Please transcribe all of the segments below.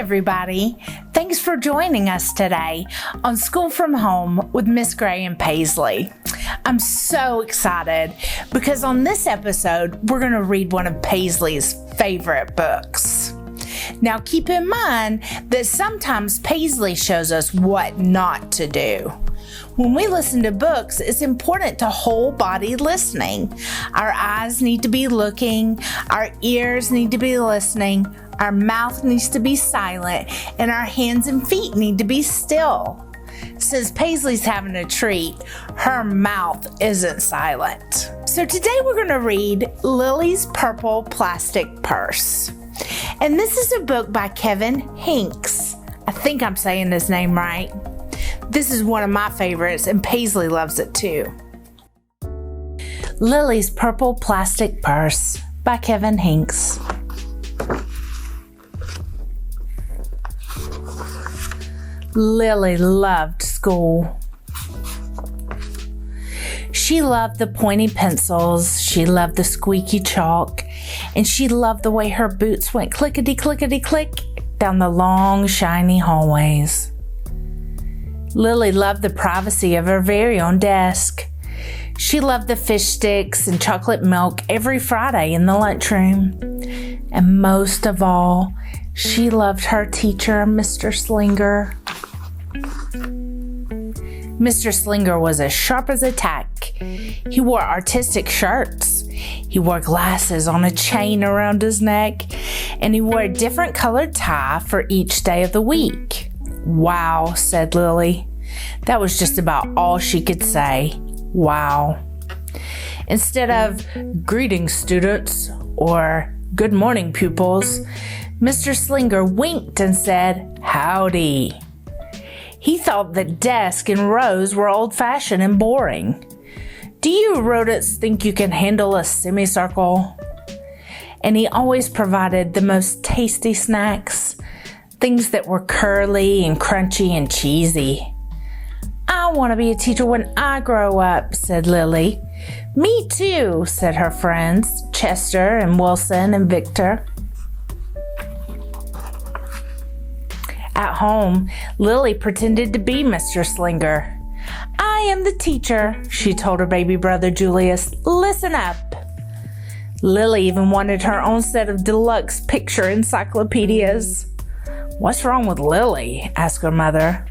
everybody. Thanks for joining us today on School from Home with Miss Gray and Paisley. I'm so excited because on this episode, we're going to read one of Paisley's favorite books. Now, keep in mind that sometimes Paisley shows us what not to do. When we listen to books, it's important to whole body listening. Our eyes need to be looking, our ears need to be listening, our mouth needs to be silent, and our hands and feet need to be still. Since Paisley's having a treat, her mouth isn't silent. So today we're going to read Lilly's Purple Plastic Purse. And this is a book by Henkes. I think I'm saying his name right. This is one of my favorites, and Paisley loves it too. Lilly's Purple Plastic Purse by Henkes. Lilly loved school. She loved the pointy pencils, she loved the squeaky chalk, and she loved the way her boots went clickety-clickety-click down the long, shiny hallways. Lilly loved the privacy of her very own desk. She loved the fish sticks and chocolate milk every Friday in the lunchroom. And most of all, she loved her teacher, Mr. Slinger. Mr. Slinger was as sharp as a tack. He wore artistic shirts. He wore glasses on a chain around his neck, and he wore a different colored tie for each day of the week. "Wow," said Lilly. That was just about all she could say. Wow. Instead of "Greetings, students," or "Good morning, pupils," Mr. Slinger winked and said, "Howdy." He thought that desks and rows were old-fashioned and boring. "Do you rodents think you can handle a semicircle?" And he always provided the most tasty snacks, things that were curly and crunchy and cheesy. "I want to be a teacher when I grow up," said Lilly. "Me too," said her friends, Chester and Wilson and Victor. At home, Lilly pretended to be Mr. Slinger. "I am the teacher," she told her baby brother Julius. "Listen up." Lilly even wanted her own set of deluxe picture encyclopedias. "What's wrong with Lilly?" asked her mother.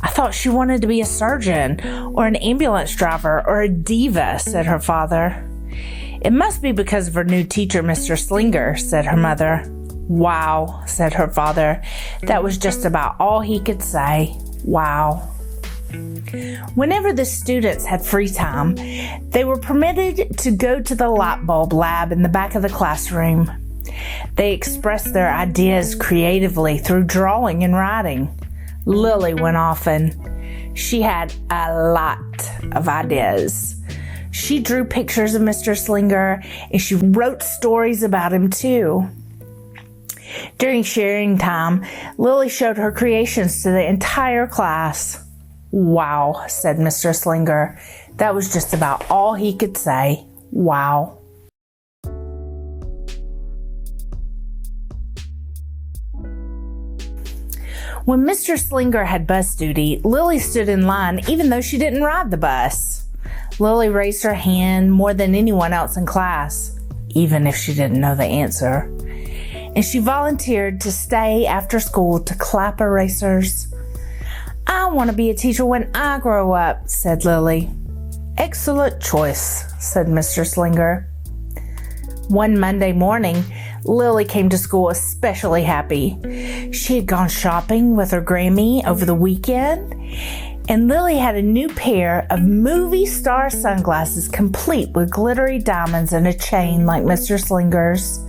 "I thought she wanted to be a surgeon or an ambulance driver or a diva," said her father. "It must be because of her new teacher, Mr. Slinger," said her mother. "Wow," said her father. That was just about all he could say. Wow. Whenever the students had free time, they were permitted to go to the light bulb lab in the back of the classroom. They expressed their ideas creatively through drawing and writing. Lilly went often. She had a lot of ideas. She drew pictures of Mr. Slinger, and she wrote stories about him too. During sharing time, Lilly showed her creations to the entire class. "Wow," said Mr. Slinger. That was just about all he could say. Wow. When Mr. Slinger had bus duty, Lilly stood in line even though she didn't ride the bus. Lilly raised her hand more than anyone else in class, even if she didn't know the answer. And she volunteered to stay after school to clap erasers. "I want to be a teacher when I grow up," said Lilly. "Excellent choice," said Mr. Slinger. One Monday morning, Lilly came to school especially happy. She had gone shopping with her Grammy over the weekend, and Lilly had a new pair of movie star sunglasses complete with glittery diamonds and a chain like Mr. Slinger's.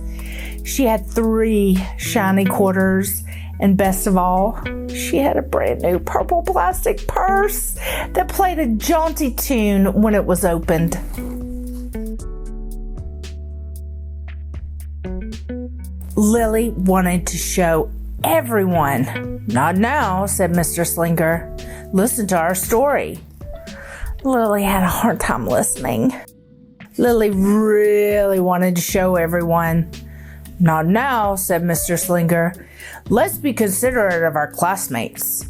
She had 3 shiny quarters, and best of all, she had a brand new purple plastic purse that played a jaunty tune when it was opened. Lilly wanted to show everyone. "Not now," said Mr. Slinger. "Listen to our story." Lilly had a hard time listening. Lilly really wanted to show everyone. "Not now," said Mr. Slinger. "Let's be considerate of our classmates."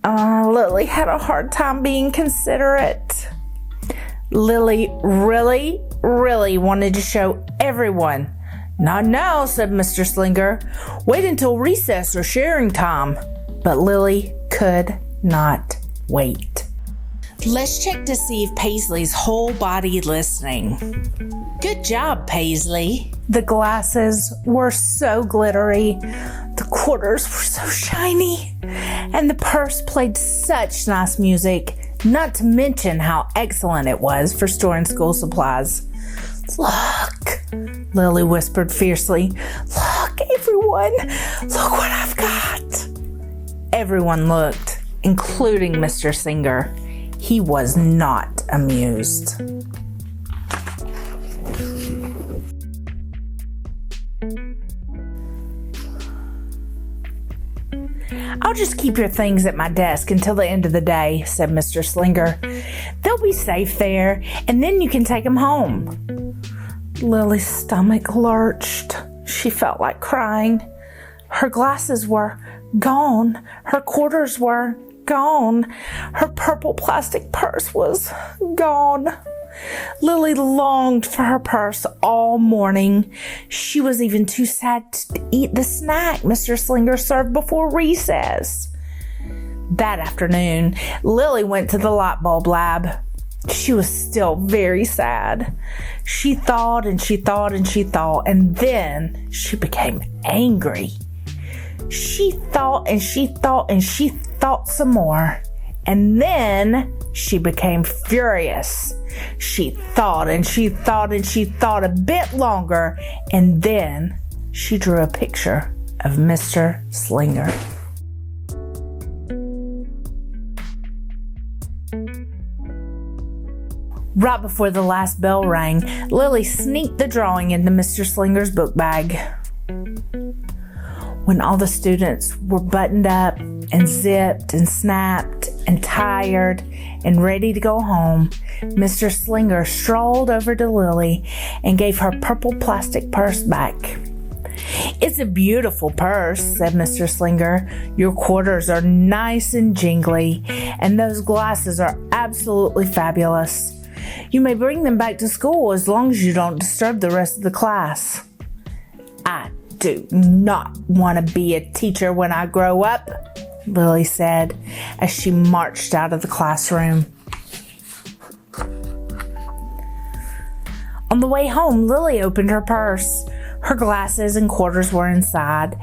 Lily had a hard time being considerate. Lily really wanted to show everyone. "Not now," said Mr. Slinger. "Wait until recess or sharing time." But Lily could not wait. Let's check to see if Paisley's whole body listening. "Good job, Paisley." The glasses were so glittery, the quarters were so shiny, and the purse played such nice music, not to mention how excellent it was for storing school supplies. "Look," Lily whispered fiercely. "Look, everyone, look what I've got." Everyone looked, including Mr. Slinger. He was not amused. "I'll just keep your things at my desk until the end of the day," said Mr. Slinger. "They'll be safe there, and then you can take them home." Lily's stomach lurched. She felt like crying. Her glasses were gone. Her quarters were gone. Her purple plastic purse was gone. Lily longed for her purse all morning. She was even too sad to eat the snack Mr. Slinger served before recess. That afternoon, Lily went to the light bulb lab. She was still very sad. She thought and she thought and she thought, and then she became angry. She thought and she thought and she thought some more, and then she became furious. She thought and she thought and she thought a bit longer, and then she drew a picture of Mr. Slinger. Right before the last bell rang, Lily sneaked the drawing into Mr. Slinger's book bag. When all the students were buttoned up and zipped and snapped and tired and ready to go home, Mr. Slinger strolled over to Lily and gave her purple plastic purse back. "It's a beautiful purse," said Mr. Slinger. "Your quarters are nice and jingly, and those glasses are absolutely fabulous. You may bring them back to school as long as you don't disturb the rest of the class." "I do not want to be a teacher when I grow up," Lily said as she marched out of the classroom. On the way home, Lily opened her purse. Her glasses and quarters were inside,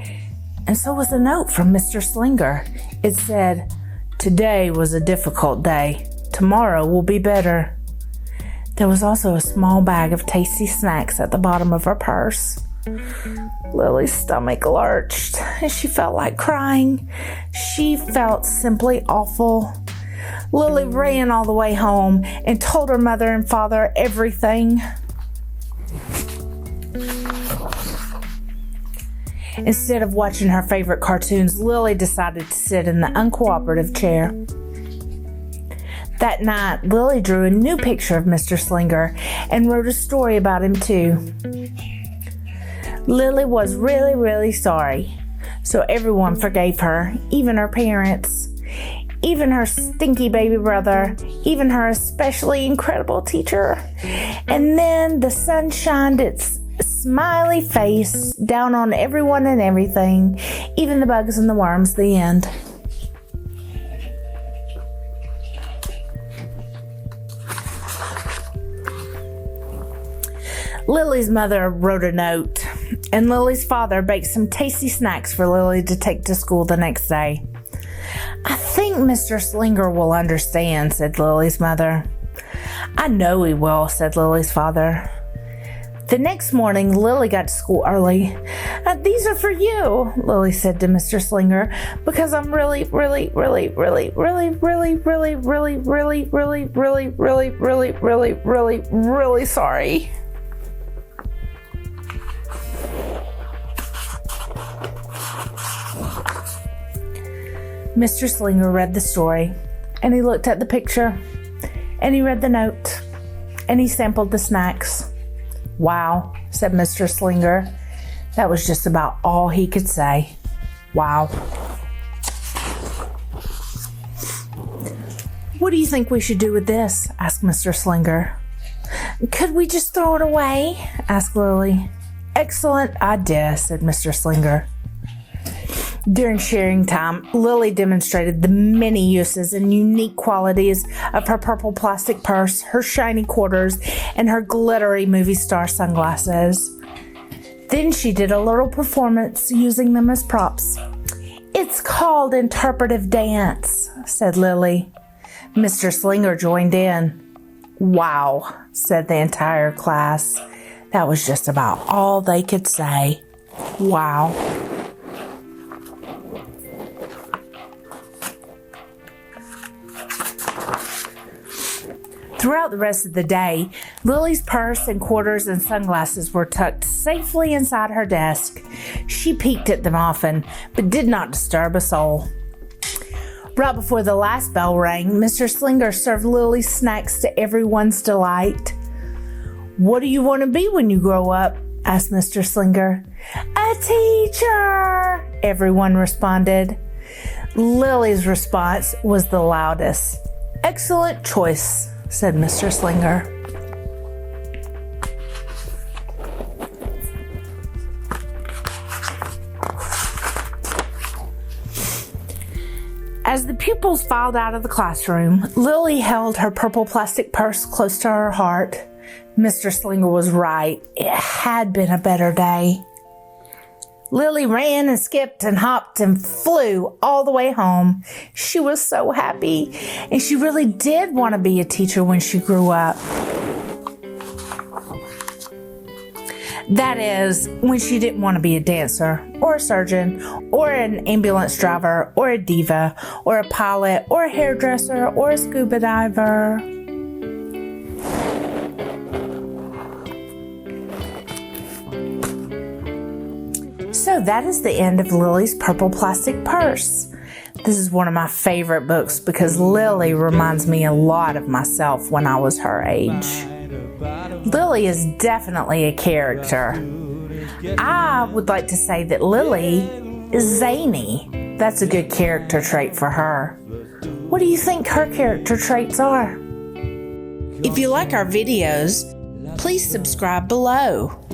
and so was a note from Mr. Slinger. It said, "Today was a difficult day. Tomorrow will be better." There was also a small bag of tasty snacks at the bottom of her purse. Lily's stomach lurched, and she felt like crying. She felt simply awful. Lily ran all the way home and told her mother and father everything. Instead of watching her favorite cartoons, Lily decided to sit in the uncooperative chair. That night, Lily drew a new picture of Mr. Slinger and wrote a story about him too. Lily was really sorry, so everyone forgave her, even her parents, even her stinky baby brother, even her especially incredible teacher. And then the sun shined its smiley face down on everyone and everything, even the bugs and the worms. The end. Lily's mother wrote a note, and Lily's father baked some tasty snacks for Lily to take to school the next day. "I think Mr. Slinger will understand," said Lily's mother. "I know he will," said Lily's father. The next morning, Lily got to school early. "These are for you," Lily said to Mr. Slinger, "because I'm really sorry." Mr. Slinger read the story, and he looked at the picture, and he read the note, and he sampled the snacks. "Wow," said Mr. Slinger. That was just about all he could say. Wow. What do you think we should do with this? Asked Mr. Slinger. Could we just throw it away? Asked Lilly. Excellent idea, said Mr. Slinger. During sharing time, Lilly demonstrated the many uses and unique qualities of her purple plastic purse, her shiny quarters, and her glittery movie star sunglasses. Then she did a little performance using them as props. It's called interpretive dance, said Lilly. Mr. Slinger joined in. Wow, said the entire class. That was just about all they could say. Wow. Throughout the rest of the day, Lilly's purse and quarters and sunglasses were tucked safely inside her desk. She peeked at them often, but did not disturb a soul. Right before the last bell rang, Mr. Slinger served Lilly snacks to everyone's delight. What do you want to be when you grow up? Asked Mr. Slinger. A teacher, everyone responded. Lilly's response was the loudest. Excellent choice, said Mr. Slinger. As the pupils filed out of the classroom, Lilly held her purple plastic purse close to her heart. Mr. Slinger was right. It had been a better day. Lilly ran and skipped and hopped and flew all the way home. She was so happy, and she really did want to be a teacher when she grew up. That is, when she didn't want to be a dancer, or a surgeon, or an ambulance driver, or a diva, or a pilot, or a hairdresser, or a scuba diver. So that is the end of Lilly's Purple Plastic Purse. This is one of my favorite books because Lilly reminds me a lot of myself when I was her age. Lilly is definitely a character. I would like to say that Lilly is zany. That's a good character trait for her. What do you think her character traits are? If you like our videos, please subscribe below.